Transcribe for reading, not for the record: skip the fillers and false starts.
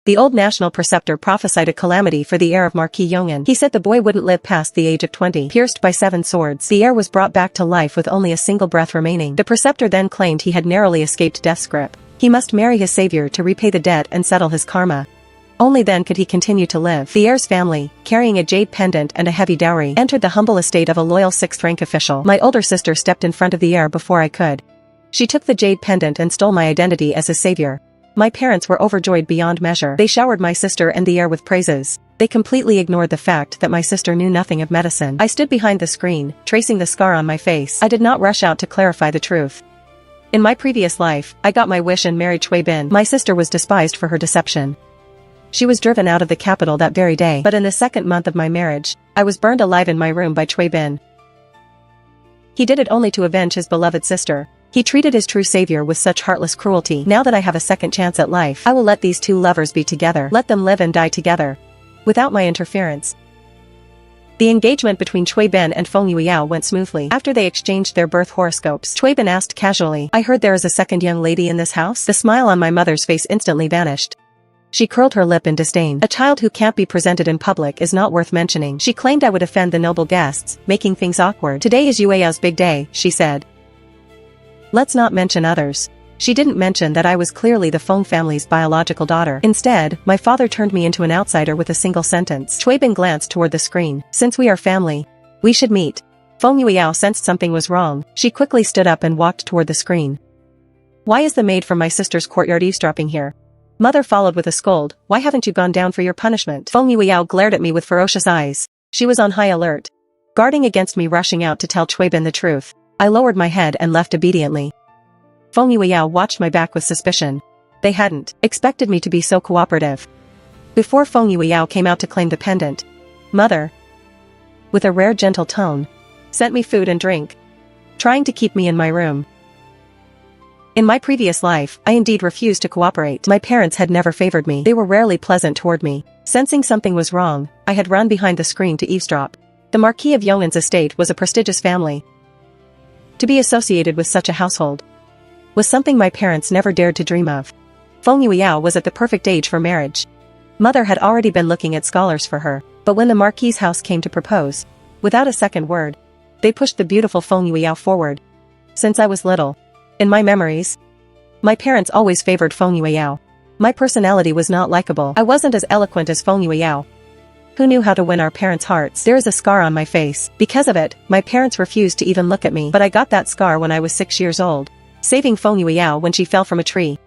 The old national preceptor prophesied a calamity for the heir of Marquis Yongin. He said the boy wouldn't live past the age of 20. Pierced by 7 swords, the heir was brought back to life with only a single breath remaining. The preceptor then claimed he had narrowly escaped death's grip. He must marry his savior to repay the debt and settle his karma. Only then could he continue to live. The heir's family, carrying a jade pendant and a heavy dowry, entered the humble estate of a loyal 6th-rank official. My older sister stepped in front of the heir before I could. She took the jade pendant and stole my identity as his savior. My parents were overjoyed beyond measure. They showered my sister and the heir with praises. They completely ignored the fact that my sister knew nothing of medicine. I stood behind the screen, tracing the scar on my face. I did not rush out to clarify the truth. In my previous life, I got my wish and married Cui Bin. My sister was despised for her deception. She was driven out of the capital that very day. But in the 2nd month of my marriage, I was burned alive in my room by Cui Bin. He did it only to avenge his beloved sister. He treated his true savior with such heartless cruelty. Now that I have a second chance at life, I will let these 2 lovers be together. Let them live and die together. Without my interference. The engagement between Cui Bin and Feng Yueyao went smoothly. After they exchanged their birth horoscopes, Cui Bin asked casually, "I heard there is a second young lady in this house?" The smile on my mother's face instantly vanished. She curled her lip in disdain. A child who can't be presented in public is not worth mentioning. She claimed I would offend the noble guests, making things awkward. "Today is Yueyao's big day," she said. "Let's not mention others." She didn't mention that I was clearly the Feng family's biological daughter. Instead, my father turned me into an outsider with a single sentence. Cui Bin glanced toward the screen. "Since we are family, we should meet." Feng Yueyao sensed something was wrong. She quickly stood up and walked toward the screen. "Why is the maid from my sister's courtyard eavesdropping here?" Mother followed with a scold. "Why haven't you gone down for your punishment?" Feng Yueyao glared at me with ferocious eyes. She was on high alert, guarding against me rushing out to tell Cui Bin the truth. I lowered my head and left obediently. Feng Yueyao watched my back with suspicion. They hadn't expected me to be so cooperative. Before Feng Yueyao came out to claim the pendant, Mother, with a rare gentle tone, sent me food and drink, trying to keep me in my room. In my previous life, I indeed refused to cooperate. My parents had never favored me. They were rarely pleasant toward me. Sensing something was wrong, I had run behind the screen to eavesdrop. The Marquis of Yong'an's estate was a prestigious family. To be associated with such a household was something my parents never dared to dream of. Feng Yueyao was at the perfect age for marriage. Mother had already been looking at scholars for her, but when the Marquis's house came to propose, without a second word, they pushed the beautiful Feng Yueyao forward. Since I was little, in my memories, my parents always favored Feng Yueyao. My personality was not likable. I wasn't as eloquent as Feng Yueyao. Who knew how to win our parents' hearts? There is a scar on my face. Because of it, my parents refused to even look at me. But I got that scar when I was 6 years old, saving Feng Yueyao when she fell from a tree.